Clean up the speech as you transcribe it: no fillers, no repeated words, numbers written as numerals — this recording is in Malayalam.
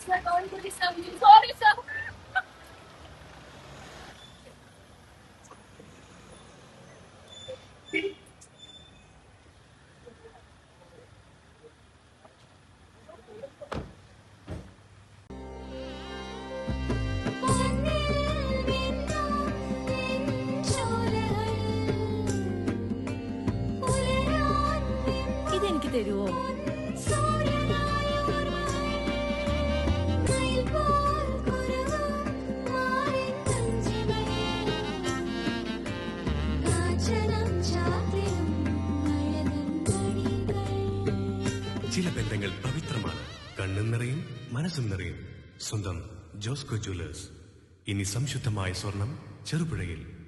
Sorry, sir. ഇതെനിക്ക് തരുവോ? ചില ബന്ധങ്ങൾ പവിത്രമാണ്. കണ്ണും നിറയും മനസ്സും നിറയും. സ്വന്തം ജോസ്കോ ജ്വല്ലേഴ്സ്. ഇനി സംശുദ്ധമായ സ്വർണം ചെറുപുഴയിൽ.